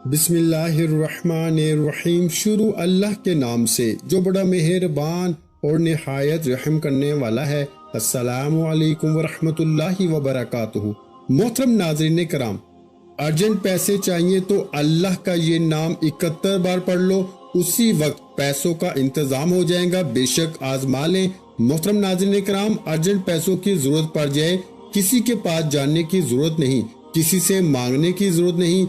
بسم اللہ الرحمن الرحیم۔ شروع اللہ کے نام سے جو بڑا مہربان اور نہایت رحم کرنے والا ہے۔ السلام علیکم ورحمۃ اللہ وبرکاتہ۔ محترم ناظرین کرام، ارجنٹ پیسے چاہیے تو اللہ کا یہ نام 71 بار پڑھ لو، اسی وقت پیسوں کا انتظام ہو جائے گا۔ بے شک آزما لیں۔ محترم ناظرین کرام، ارجنٹ پیسوں کی ضرورت پڑ جائے، کسی کے پاس جانے کی ضرورت نہیں، کسی سے مانگنے کی ضرورت نہیں،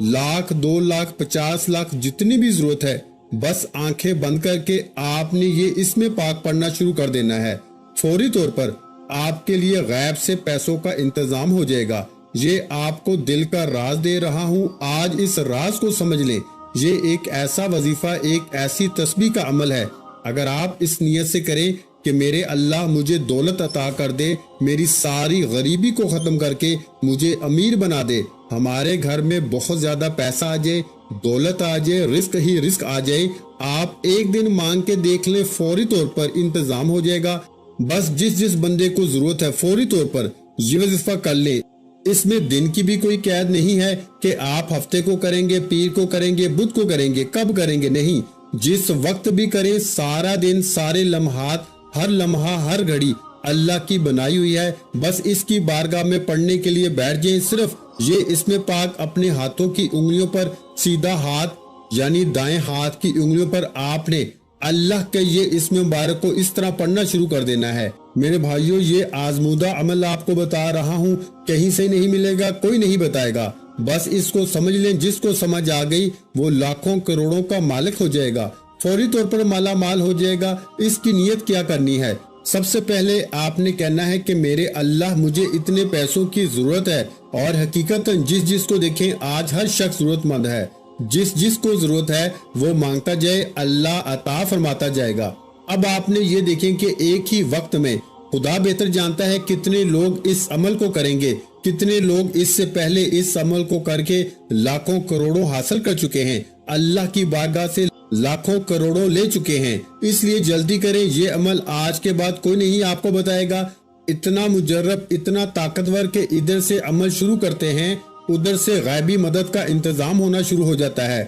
1,00,000 2,00,000 50 لاکھ جتنی بھی ضرورت ہے، بس آنکھیں بند کر کے آپ نے یہ اسم پاک پڑھنا شروع کر دینا ہے۔ فوری طور پر آپ کے لیے غیب سے پیسوں کا انتظام ہو جائے گا۔ یہ آپ کو دل کا راز دے رہا ہوں، آج اس راز کو سمجھ لیں۔ یہ ایک ایسا وظیفہ، ایک ایسی تسبیح کا عمل ہے، اگر آپ اس نیت سے کریں کہ میرے اللہ مجھے دولت عطا کر دے، میری ساری غریبی کو ختم کر کے مجھے امیر بنا دے، ہمارے گھر میں بہت زیادہ پیسہ آ جائے، دولت آ جائے، رزق ہی رزق آ جائے، آپ ایک دن مانگ کے دیکھ لیں، فوری طور پر انتظام ہو جائے گا۔ بس جس بندے کو ضرورت ہے فوری طور پر یہ وظیفہ کر لیں۔ اس میں دن کی بھی کوئی قید نہیں ہے کہ آپ ہفتے کو کریں گے، پیر کو کریں گے، بدھ کو کریں گے، کب کریں گے، نہیں، جس وقت بھی کریں، سارا دن، سارے لمحات، ہر لمحہ، ہر گھڑی اللہ کی بنائی ہوئی ہے۔ بس اس کی بارگاہ میں پڑھنے کے لیے بیٹھ جائیں۔ صرف یہ اسم پاک اپنے ہاتھوں کی انگلیوں پر، سیدھا ہاتھ یعنی دائیں ہاتھ کی انگلیوں پر آپ نے اللہ کے یہ اسم مبارک کو اس طرح پڑھنا شروع کر دینا ہے۔ میرے بھائیوں، یہ آزمودہ عمل آپ کو بتا رہا ہوں، کہیں سے نہیں ملے گا، کوئی نہیں بتائے گا، بس اس کو سمجھ لیں۔ جس کو سمجھ آ گئی وہ لاکھوں کروڑوں کا مالک ہو جائے گا، فوری طور پر مالا مال ہو جائے گا۔ اس کی نیت کیا کرنی ہے؟ سب سے پہلے آپ نے کہنا ہے کہ میرے اللہ مجھے اتنے پیسوں کی ضرورت ہے، اور حقیقتاً جس کو دیکھیں آج ہر شخص ضرورت مند ہے، جس کو ضرورت ہے وہ مانگتا جائے، اللہ عطا فرماتا جائے گا۔ اب آپ نے یہ دیکھیں کہ ایک ہی وقت میں خدا بہتر جانتا ہے کتنے لوگ اس عمل کو کریں گے، کتنے لوگ اس سے پہلے اس عمل کو کر کے لاکھوں کروڑوں حاصل کر چکے ہیں، اللہ کی بارگاہ سے لاکھوں کروڑوں لے چکے ہیں۔ اس لیے جلدی کریں، یہ عمل آج کے بعد کوئی نہیں آپ کو بتائے گا۔ اتنا مجرب، اتنا طاقتور کہ ادھر سے عمل شروع کرتے ہیں، ادھر سے غیبی مدد کا انتظام ہونا شروع ہو جاتا ہے۔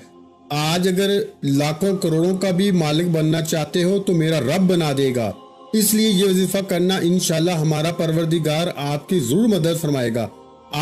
آج اگر لاکھوں کروڑوں کا بھی مالک بننا چاہتے ہو تو میرا رب بنا دے گا۔ اس لیے یہ وظیفہ کرنا، انشاءاللہ ہمارا پروردگار آپ کی ضرور مدد فرمائے گا۔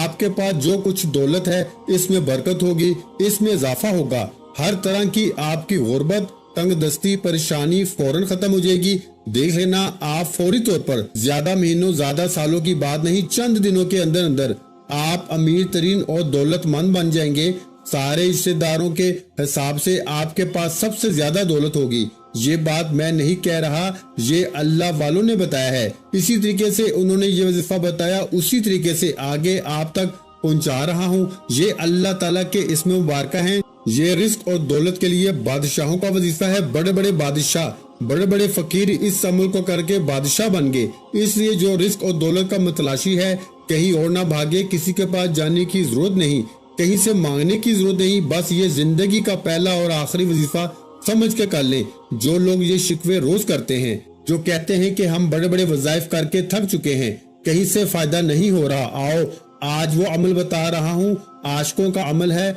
آپ کے پاس جو کچھ دولت ہے اس میں برکت ہوگی، اس میں اضافہ ہوگا، ہر طرح کی آپ کی غربت، تنگ دستی، پریشانی فوراً ختم ہو جائے گی۔ دیکھ لینا آپ فوری طور پر، زیادہ مہینوں، زیادہ سالوں کی بات نہیں، چند دنوں کے اندر اندر آپ امیر ترین اور دولت مند بن جائیں گے۔ سارے رشتہ داروں کے حساب سے آپ کے پاس سب سے زیادہ دولت ہوگی۔ یہ بات میں نہیں کہہ رہا، یہ اللہ والوں نے بتایا ہے۔ اسی طریقے سے انہوں نے یہ وظیفہ بتایا، اسی طریقے سے آگے آپ تک پہنچا رہا ہوں۔ یہ اللہ تعالیٰ کے اسم مبارکہ ہیں۔ یہ رزق اور دولت کے لیے بادشاہوں کا وظیفہ ہے۔ بڑے بڑے بادشاہ، بڑے بڑے فقیر اس عمل کو کر کے بادشاہ بن گئے۔ اس لیے جو رزق اور دولت کا متلاشی ہے، کہیں اور نہ بھاگے، کسی کے پاس جانے کی ضرورت نہیں، کہیں سے مانگنے کی ضرورت نہیں، بس یہ زندگی کا پہلا اور آخری وظیفہ سمجھ کے کر لیں۔ جو لوگ یہ شکوے روز کرتے ہیں، جو کہتے ہیں کہ ہم بڑے بڑے وظائف کر کے تھک چکے ہیں، کہیں سے فائدہ نہیں ہو رہا، آؤ آج وہ عمل بتا رہا ہوں، عاشقوں کا عمل ہے۔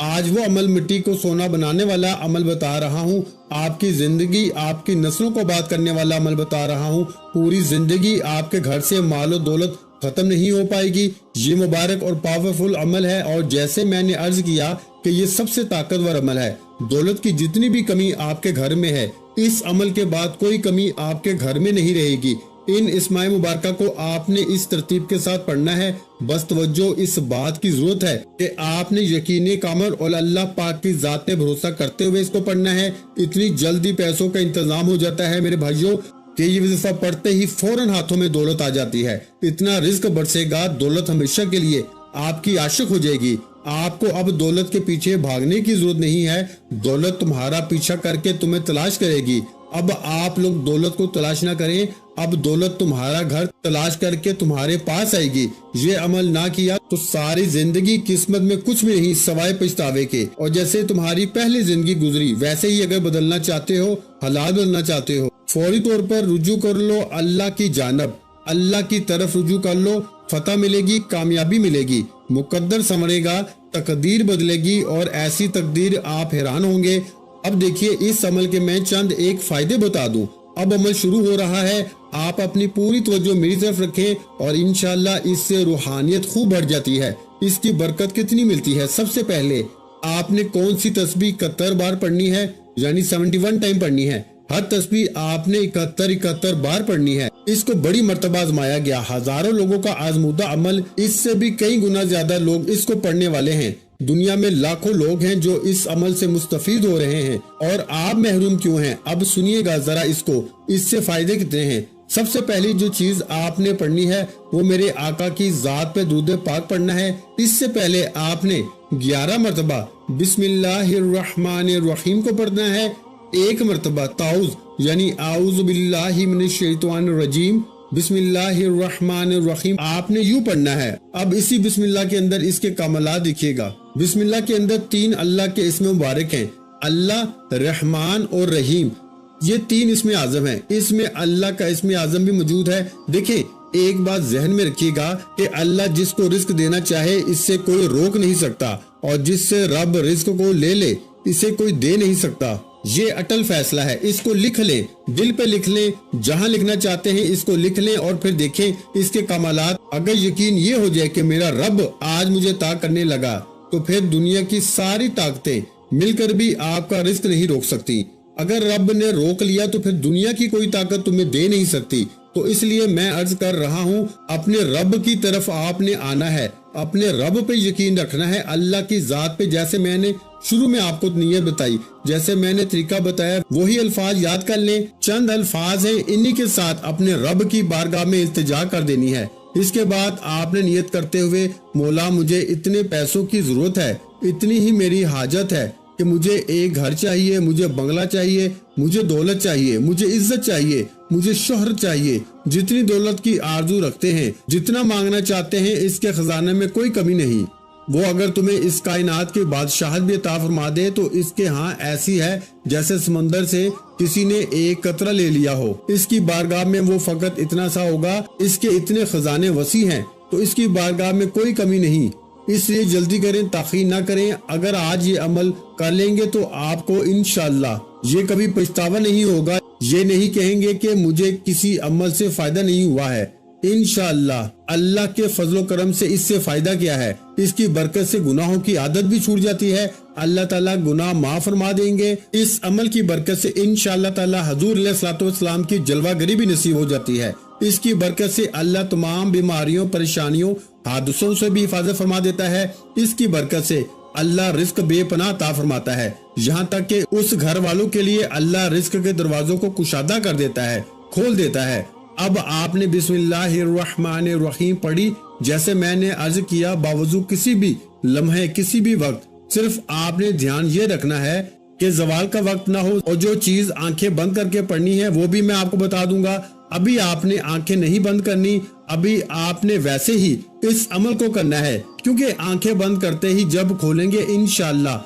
آج وہ عمل مٹی کو سونا بنانے والا عمل بتا رہا ہوں، آپ کی زندگی، آپ کی نسلوں کو بات کرنے والا عمل بتا رہا ہوں۔ پوری زندگی آپ کے گھر سے مال و دولت ختم نہیں ہو پائے گی۔ یہ مبارک اور پاورفل عمل ہے، اور جیسے میں نے عرض کیا کہ یہ سب سے طاقتور عمل ہے۔ دولت کی جتنی بھی کمی آپ کے گھر میں ہے، اس عمل کے بعد کوئی کمی آپ کے گھر میں نہیں رہے گی۔ ان اسماء مبارکہ کو آپ نے اس ترتیب کے ساتھ پڑھنا ہے۔ بس توجہ اس بات کی ضرورت ہے کہ آپ نے یقین کامل اور اللہ پاک کی ذات پہ بھروسہ کرتے ہوئے اس کو پڑھنا ہے۔ اتنی جلدی پیسوں کا انتظام ہو جاتا ہے میرے بھائیوں کہ یہ وظیفہ پڑھتے ہی فوراً ہاتھوں میں دولت آ جاتی ہے۔ اتنا رزق برسے گا، دولت ہمیشہ کے لیے آپ کی عاشق ہو جائے گی۔ آپ کو اب دولت کے پیچھے بھاگنے کی ضرورت نہیں ہے، دولت تمہارا پیچھا کر کے تمہیں تلاش کرے گی۔ اب آپ لوگ دولت کو تلاش نہ کریں، اب دولت تمہارا گھر تلاش کر کے تمہارے پاس آئے گی۔ یہ عمل نہ کیا تو ساری زندگی قسمت میں کچھ بھی نہیں سوائے پچھتاوے کے، اور جیسے تمہاری پہلی زندگی گزری ویسے ہی اگر بدلنا چاہتے ہو، حالات بدلنا چاہتے ہو، فوری طور پر رجوع کر لو اللہ کی جانب، اللہ کی طرف رجوع کر لو، فتح ملے گی، کامیابی ملے گی، مقدر سنورے گا، تقدیر بدلے گی اور ایسی تقدیر آپ حیران ہوں گے۔ اب دیکھیے اس عمل کے میں چند ایک فائدے بتا دوں۔ اب عمل شروع ہو رہا ہے، آپ اپنی پوری توجہ میری طرف رکھیں اور انشاءاللہ اس سے روحانیت خوب بڑھ جاتی ہے۔ اس کی برکت کتنی ملتی ہے؟ سب سے پہلے آپ نے کون سی تسبیح 71 بار پڑھنی ہے، یعنی 71 ٹائم پڑھنی ہے۔ ہر تسبیح آپ نے 71 بار پڑھنی ہے۔ اس کو بڑی مرتبہ آزمایا گیا، ہزاروں لوگوں کا آزمودہ عمل، اس سے بھی کئی گنا زیادہ لوگ اس کو پڑھنے والے ہیں۔ دنیا میں لاکھوں لوگ ہیں جو اس عمل سے مستفید ہو رہے ہیں، اور آپ محروم کیوں ہیں؟ اب سنیے گا ذرا اس سے فائدے کتنے ہیں۔ سب سے پہلی جو چیز آپ نے پڑھنی ہے وہ میرے آقا کی ذات پہ درود پاک پڑھنا ہے۔ اس سے پہلے آپ نے 11 مرتبہ بسم اللہ الرحمن الرحیم کو پڑھنا ہے، 1 مرتبہ تعوذ یعنی اعوذ باللہ من الشیطان الرجیم بسم اللہ الرحمن الرحیم آپ نے یوں پڑھنا ہے۔ اب اسی بسم اللہ کے اندر اس کے کمالات دیکھیے گا۔ بسم اللہ کے اندر 3 اللہ کے اسم مبارک ہیں، اللہ، رحمان اور رحیم، یہ 3 اسم اعظم ہیں۔ اس میں اللہ کا اسم اعظم بھی موجود ہے۔ دیکھیں ایک بات ذہن میں رکھیے گا کہ اللہ جس کو رزق دینا چاہے اس سے کوئی روک نہیں سکتا، اور جس سے رب رزق کو لے لے اسے کوئی دے نہیں سکتا۔ یہ اٹل فیصلہ ہے، اس کو لکھ لیں، دل پہ لکھ لیں، جہاں لکھنا چاہتے ہیں اس کو لکھ لیں، اور پھر دیکھیں اس کے کمالات۔ اگر یقین یہ ہو جائے کہ میرا رب آج مجھے عطا کرنے لگا، تو پھر دنیا کی ساری طاقتیں مل کر بھی آپ کا رزق نہیں روک سکتی۔ اگر رب نے روک لیا تو پھر دنیا کی کوئی طاقت تمہیں دے نہیں سکتی۔ تو اس لیے میں عرض کر رہا ہوں، اپنے رب کی طرف آپ نے آنا ہے، اپنے رب پہ یقین رکھنا ہے، اللہ کی ذات پہ۔ جیسے میں نے شروع میں آپ کو نیت بتائی، جیسے میں نے طریقہ بتایا، وہی الفاظ یاد کر لیں۔ چند الفاظ ہیں، انہی کے ساتھ اپنے رب کی بارگاہ میں التجا کر دینی ہے۔ اس کے بعد آپ نے نیت کرتے ہوئے، مولا مجھے اتنے پیسوں کی ضرورت ہے، اتنی ہی میری حاجت ہے کہ مجھے ایک گھر چاہیے، مجھے بنگلہ چاہیے، مجھے دولت چاہیے، مجھے عزت چاہیے، مجھے شہرت چاہیے۔ جتنی دولت کی آرزو رکھتے ہیں، جتنا مانگنا چاہتے ہیں، اس کے خزانے میں کوئی کمی نہیں۔ وہ اگر تمہیں اس کائنات کی بادشاہت بھی عطا فرما دے تو اس کے ہاں ایسی ہے جیسے سمندر سے کسی نے ایک قطرہ لے لیا ہو۔ اس کی بارگاہ میں وہ فقط اتنا سا ہوگا، اس کے اتنے خزانے وسیع ہیں، تو اس کی بارگاہ میں کوئی کمی نہیں۔ اس لیے جلدی کریں، تاخیر نہ کریں۔ اگر آج یہ عمل کر لیں گے تو آپ کو انشاءاللہ یہ کبھی پچھتاوا نہیں ہوگا، یہ نہیں کہیں گے کہ مجھے کسی عمل سے فائدہ نہیں ہوا ہے۔ انشاءاللہ اللہ کے فضل و کرم سے اس سے فائدہ کیا ہے؟ اس کی برکت سے گناہوں کی عادت بھی چھوٹ جاتی ہے، اللہ تعالیٰ گناہ معاف فرما دیں گے۔ اس عمل کی برکت سے انشاءاللہ تعالیٰ حضور علیہ الصلوۃ والسلام کی جلوہ گری بھی نصیب ہو جاتی ہے۔ اس کی برکت سے اللہ تمام بیماریوں، پریشانیوں، حادثوں سے بھی حفاظت فرما دیتا ہے۔ اس کی برکت سے اللہ رزق بے پناہ عطا فرماتا ہے، یہاں تک کہ اس گھر والوں کے لیے اللہ رزق کے دروازوں کو کشادہ کر دیتا ہے، کھول دیتا ہے۔ اب آپ نے بسم اللہ الرحمن الرحیم پڑھی، جیسے میں نے عرض کیا، باوضو کسی بھی لمحے، کسی بھی وقت صرف آپ نے دھیان یہ رکھنا ہے کہ زوال کا وقت نہ ہو، اور جو چیز آنکھیں بند کر کے پڑھنی ہے وہ بھی میں آپ کو بتا دوں گا۔ ابھی آپ نے آنکھیں نہیں بند کرنی، ابھی آپ نے ویسے ہی اس عمل کو کرنا ہے، کیونکہ آنکھیں بند کرتے ہی جب کھولیں گے انشاءاللہ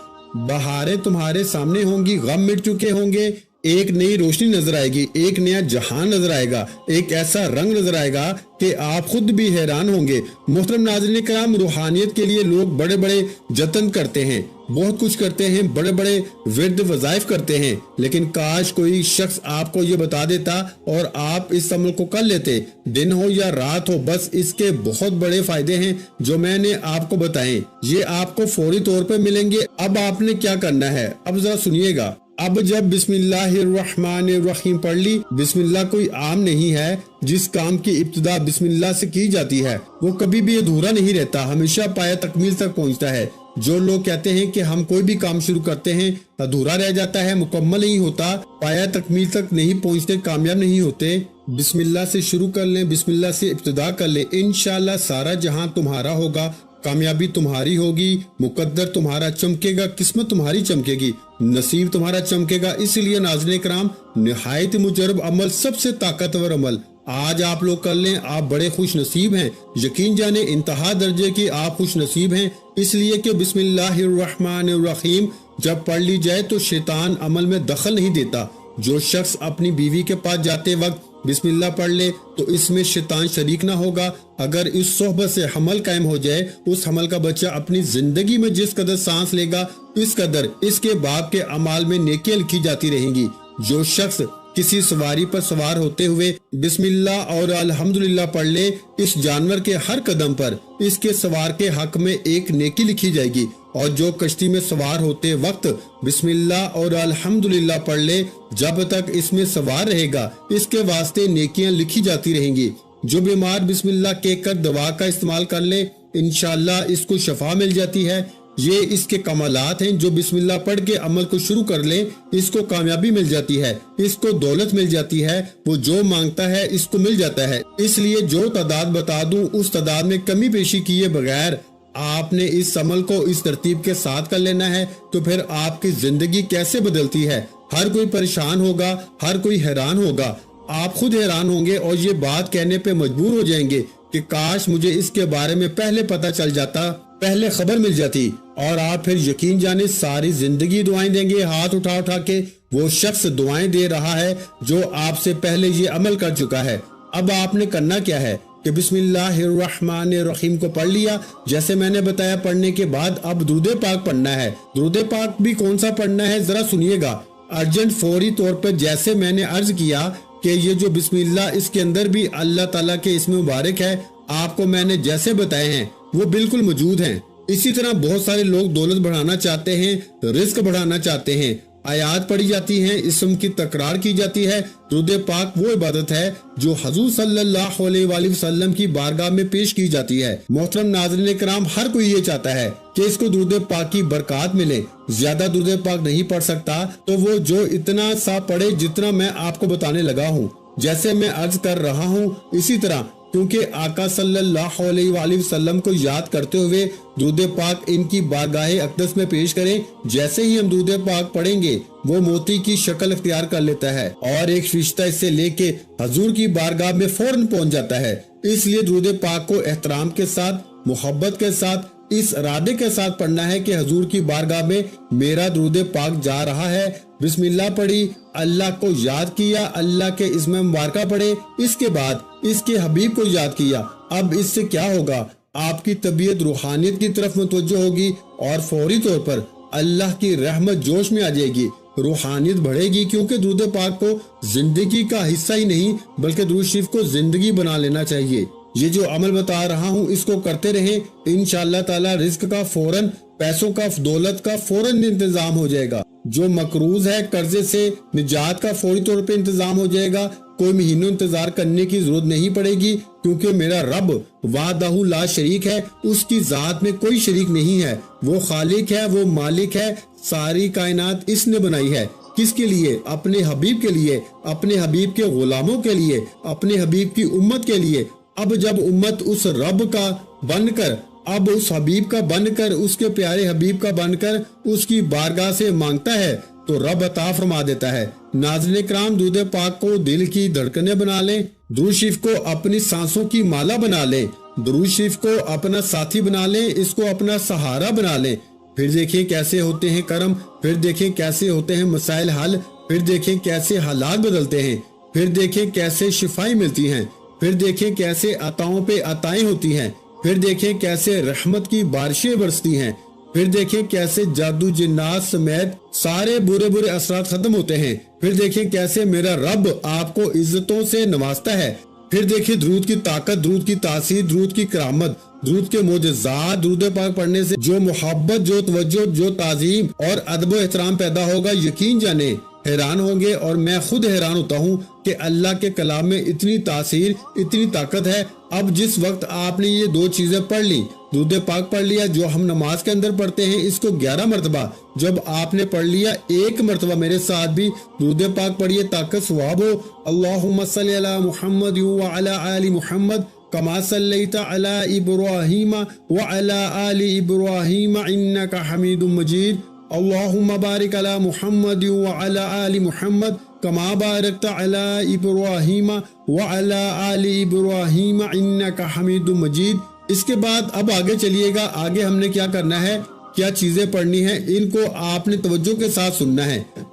بہاریں تمہارے سامنے ہوں گی، غم مٹ چکے ہوں گے، ایک نئی روشنی نظر آئے گی، ایک نیا جہان نظر آئے گا، ایک ایسا رنگ نظر آئے گا کہ آپ خود بھی حیران ہوں گے۔ محترم ناظرین کرام، روحانیت کے لیے لوگ بڑے بڑے جتن کرتے ہیں، بہت کچھ کرتے ہیں، بڑے بڑے ورد وظائف کرتے ہیں، لیکن کاش کوئی شخص آپ کو یہ بتا دیتا اور آپ اس عمل کو کر لیتے، دن ہو یا رات ہو، بس اس کے بہت بڑے فائدے ہیں جو میں نے آپ کو بتائے، یہ آپ کو فوری طور پہ ملیں گے۔ اب آپ نے کیا کرنا ہے، اب ذرا سنیے گا۔ اب جب بسم اللہ الرحمن الرحیم پڑھ لی، بسم اللہ کوئی عام نہیں ہے، جس کام کی ابتدا بسم اللہ سے کی جاتی ہے وہ کبھی بھی ادھورا نہیں رہتا، ہمیشہ پایہ تکمیل تک پہنچتا ہے۔ جو لوگ کہتے ہیں کہ ہم کوئی بھی کام شروع کرتے ہیں ادھورا رہ جاتا ہے، مکمل نہیں ہوتا، پایہ تکمیل تک نہیں پہنچتے، کامیاب نہیں ہوتے، بسم اللہ سے شروع کر لیں، بسم اللہ سے ابتدا کر لیں، انشاءاللہ سارا جہاں تمہارا ہوگا، کامیابی تمہاری ہوگی، مقدر تمہارا چمکے گا، قسمت تمہاری چمکے گی، نصیب تمہارا چمکے گا۔ اس لیے ناظرین کرام، نہایت مجرب عمل، سب سے طاقتور عمل آج آپ لوگ کر لیں، آپ بڑے خوش نصیب ہیں، یقین جانیں انتہا درجے کی آپ خوش نصیب ہیں، اس لیے کہ بسم اللہ الرحمن الرحیم جب پڑھ لی جائے تو شیطان عمل میں دخل نہیں دیتا۔ جو شخص اپنی بیوی کے پاس جاتے وقت بسم اللہ پڑھ لے تو اس میں شیطان شریک نہ ہوگا۔ اگر اس صحبت سے حمل قائم ہو جائے، اس حمل کا بچہ اپنی زندگی میں جس قدر سانس لے گا اس قدر اس کے باپ کے اعمال میں نیکیاں لکھی جاتی رہیں گی۔ جو شخص کسی سواری پر سوار ہوتے ہوئے بسم اللہ اور الحمدللہ پڑھ لے، اس جانور کے ہر قدم پر اس کے سوار کے حق میں ایک نیکی لکھی جائے گی، اور جو کشتی میں سوار ہوتے وقت بسم اللہ اور الحمدللہ پڑھ لے، جب تک اس میں سوار رہے گا اس کے واسطے نیکیاں لکھی جاتی رہیں گی۔ جو بیمار بسم اللہ کہہ کر دوا کا استعمال کر لے، انشاءاللہ اس کو شفا مل جاتی ہے۔ یہ اس کے کمالات ہیں۔ جو بسم اللہ پڑھ کے عمل کو شروع کر لے اس کو کامیابی مل جاتی ہے، اس کو دولت مل جاتی ہے، وہ جو مانگتا ہے اس کو مل جاتا ہے۔ اس لیے جو تعداد بتا دوں اس تعداد میں کمی بیشی کیے بغیر آپ نے اس عمل کو اس ترتیب کے ساتھ کر لینا ہے، تو پھر آپ کی زندگی کیسے بدلتی ہے۔ ہر کوئی پریشان ہوگا، ہر کوئی حیران ہوگا، آپ خود حیران ہوں گے اور یہ بات کہنے پہ مجبور ہو جائیں گے کہ کاش مجھے اس کے بارے میں پہلے پتہ چل جاتا، پہلے خبر مل جاتی۔ اور آپ پھر یقین جانے ساری زندگی دعائیں دیں گے ہاتھ اٹھا اٹھا کے۔ وہ شخص دعائیں دے رہا ہے جو آپ سے پہلے یہ عمل کر چکا ہے۔ اب آپ نے کرنا کیا ہے کہ بسم اللہ الرحمن الرحیم کو پڑھ لیا جیسے میں نے بتایا، پڑھنے کے بعد اب درود پاک پڑھنا ہے۔ درود پاک بھی کون سا پڑھنا ہے ذرا سنیے گا، ارجنٹ فوری طور پر، جیسے میں نے عرض کیا کہ یہ جو بسم اللہ اس کے اندر بھی اللہ تعالیٰ کے اسم مبارک ہے، آپ کو میں نے جیسے بتائے ہیں وہ بالکل موجود ہیں۔ اسی طرح بہت سارے لوگ دولت بڑھانا چاہتے ہیں، رزق بڑھانا چاہتے ہیں، آیات پڑھی جاتی ہیں، اسم کی تکرار کی جاتی ہے۔ درود پاک وہ عبادت ہے جو حضور صلی اللہ علیہ وآلہ وسلم کی بارگاہ میں پیش کی جاتی ہے۔ محترم ناظرین کرام، ہر کوئی یہ چاہتا ہے کہ اس کو درود پاک کی برکات ملے۔ زیادہ درود پاک نہیں پڑھ سکتا تو وہ جو اتنا سا پڑھے جتنا میں آپ کو بتانے لگا ہوں، جیسے میں عرض کر رہا ہوں اسی طرح، کیونکہ آقا صلی اللہ علیہ وآلہ وسلم کو یاد کرتے ہوئے درود پاک ان کی بارگاہ اقدس میں پیش کریں۔ جیسے ہی ہم درود پاک پڑھیں گے وہ موتی کی شکل اختیار کر لیتا ہے اور ایک فرشتہ اس سے لے کے حضور کی بارگاہ میں فوراً پہنچ جاتا ہے۔ اس لیے درود پاک کو احترام کے ساتھ، محبت کے ساتھ، اس ارادے کے ساتھ پڑھنا ہے کہ حضور کی بارگاہ میں میرا درود پاک جا رہا ہے۔ بسم اللہ پڑھی، اللہ کو یاد کیا، اللہ کے اسم مبارکہ پڑھے، اس کے بعد اس کے حبیب کو یاد کیا۔ اب اس سے کیا ہوگا؟ آپ کی طبیعت روحانیت کی طرف متوجہ ہوگی اور فوری طور پر اللہ کی رحمت جوش میں آ جائے گی، روحانیت بڑھے گی، کیونکہ درود پاک کو زندگی کا حصہ ہی نہیں بلکہ درود شریف کو زندگی بنا لینا چاہیے۔ یہ جو عمل بتا رہا ہوں اس کو کرتے رہیں، انشاءاللہ تعالی رزق کا فوراً، پیسوں کا، دولت کا فوراً انتظام ہو جائے گا۔ جو مقروض ہے قرضے سے نجات کا فوری طور پہ انتظام ہو جائے گا۔ کوئی مہینوں انتظار کرنے کی ضرورت نہیں پڑے گی، کیونکہ میرا رب وحدہ لا شریک ہے، اس کی ذات میں کوئی شریک نہیں ہے، وہ خالق ہے، وہ مالک ہے، ساری کائنات اس نے بنائی ہے۔ کس کے لیے؟ اپنے حبیب کے لیے، اپنے حبیب کے غلاموں کے لیے، اپنے حبیب کی امت کے لیے۔ اب جب امت اس رب کا بن کر، اب اس حبیب کا بن کر، اس کے پیارے حبیب کا بن کر اس کی بارگاہ سے مانگتا ہے تو رب عطا فرما دیتا ہے۔ ناظرین کرام، درود پاک کو دل کی دھڑکنیں بنا لیں، درود شریف کو اپنی سانسوں کی مالا بنا لیں، درود شریف کو اپنا ساتھی بنا لیں، اس کو اپنا سہارا بنا لیں۔ پھر دیکھیں کیسے ہوتے ہیں کرم، پھر دیکھیں کیسے ہوتے ہیں مسائل حل، پھر دیکھیں کیسے حالات بدلتے ہیں، پھر دیکھیں کیسے شفائیں ملتی ہیں، پھر دیکھیں کیسے عطاؤں پہ عطائیں ہوتی ہیں، پھر دیکھیں کیسے رحمت کی بارشیں برستی ہیں، پھر دیکھیں کیسے جادو جنات سمیت سارے برے برے اثرات ختم ہوتے ہیں، پھر دیکھیں کیسے میرا رب آپ کو عزتوں سے نوازتا ہے، پھر دیکھیں درود کی طاقت، درود کی تاثیر، درود کی کرامت، درود کے معجزات۔ درود پاک پڑھنے سے جو محبت، جو توجہ، جو تعظیم اور ادب و احترام پیدا ہوگا، یقین جانے حیران ہوں گے، اور میں خود حیران ہوتا ہوں کہ اللہ کے کلام میں اتنی تاثیر، اتنی طاقت ہے۔ اب جس وقت آپ نے یہ دو چیزیں پڑھ لی، درود پاک پڑھ لیا جو ہم نماز کے اندر پڑھتے ہیں، اس کو 11 مرتبہ جب آپ نے پڑھ لیا، ایک مرتبہ میرے ساتھ بھی درود پاک پڑھیے تاکہ ثواب ہو۔ اللہم صلی علی محمد وعلی آل محمد کما صلیت علی ابراہیم وعلی آل ابراہیم انک حمید مجید۔ اللہم بارک علی محمد وعلی آل محمد کما بارکت علی ابراہیم وعلی آل ابراہیم انک حمید مجید۔ اس کے بعد اب آگے چلیے گا، آگے ہم نے کیا کرنا ہے، کیا چیزیں پڑھنی ہیں، ان کو آپ نے توجہ کے ساتھ سننا ہے۔